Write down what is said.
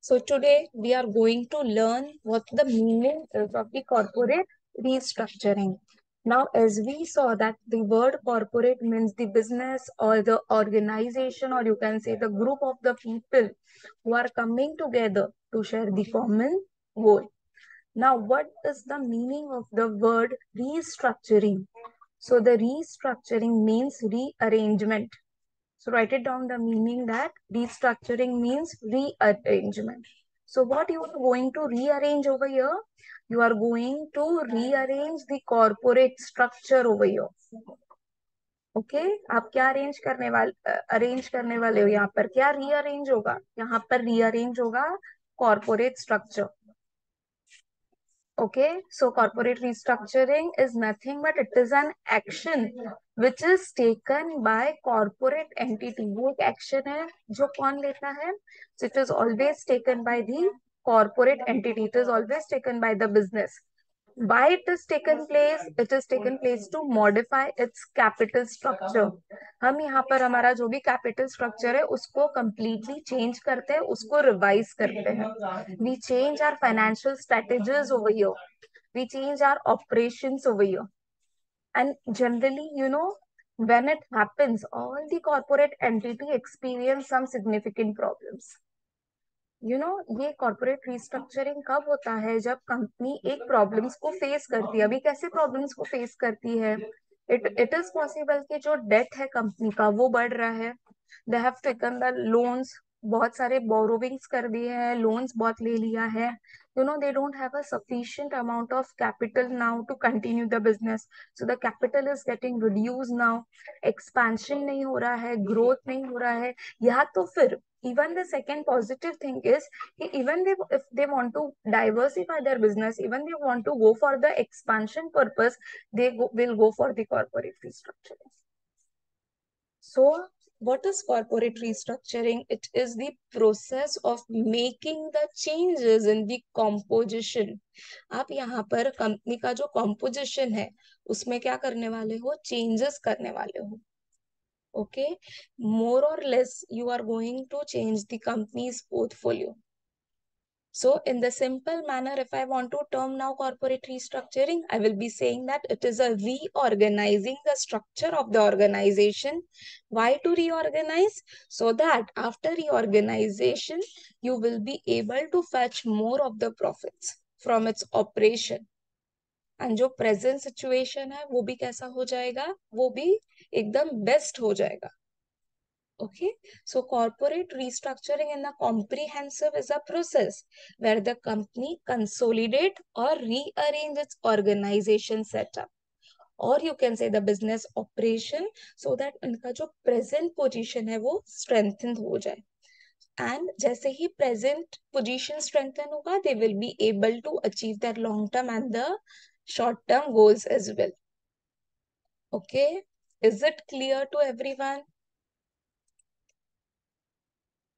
So today we are going to learn what the meaning is of the corporate restructuring. Now, as we saw that the word corporate means the business or the organization, or you can say the group of the people who are coming together to share the common goal. Now, what is the meaning of the word restructuring? So the restructuring means rearrangement. So write it down, the meaning that restructuring means rearrangement. So what you are going to rearrange over here? You are going to rearrange the corporate structure over here. Okay आप क्या arrange करने वाले हो यहाँ पर? क्या rearrange होगा यहाँ पर? रीअरेंज होगा corporate structure. Okay, so corporate restructuring is nothing but it is an action which is taken by corporate entity. वो एक action है जो कौन लेता है? So it is always taken by the corporate entity. It is always taken by the business. Why it is taken place? It is taken place to modify its capital structure. हम यहाँ पर हमारा जो भी capital structure है उसको completely change करते हैं, उसको revise करते हैं. We change our financial strategies over here. We change our operations over here. And generally, when it happens, all the corporate entity experience some significant problems. ये corporate restructuring कब होता है? जब कंपनी एक प्रॉब्लम्स को face करती है. अभी कैसे प्रॉब्लम्स को फेस करती है? इट इज पॉसिबल कि जो डेट है कंपनी का वो बढ़ रहा है. They have taken the loans, बहुत सारे बोरोविंग्स कर दिए हैं, लोन्स बहुत ले लिया है. They don't have a sufficient amount of capital now to continue the business, so the capital is getting reduced now. Expansion नहीं हो रहा है, growth नहीं हो रहा है. या तो फिर even the second positive thing is even if they want to diversify their business, even they want to go for the expansion purpose, will go for the corporate restructuring. So what is corporate restructuring? It is the process of making the changes in the composition. आप यहाँ पर company का जो composition है उसमें क्या करने वाले हो? Changes करने वाले हो. Okay, more or less you are going to change the company's portfolio. So in the simple manner, if I want to term now corporate restructuring, I will be saying that it is a reorganizing the structure of the organization. Why to reorganize? So that after reorganization you will be able to fetch more of the profits from its operation. And जो present situation है वो भी कैसा हो जाएगा? वो भी एकदम बेस्ट हो जाएगा. Okay, so corporate restructuring in the comprehensive is a process where the company consolidate or rearrange its organization setup, or you can say the business operation, so that उनका जो present position है वो strengthened हो जाए. And जैसे ही present position strengthen होगा, they will be able to achieve their long term and the short term goals as well. Okay, is it clear to everyone?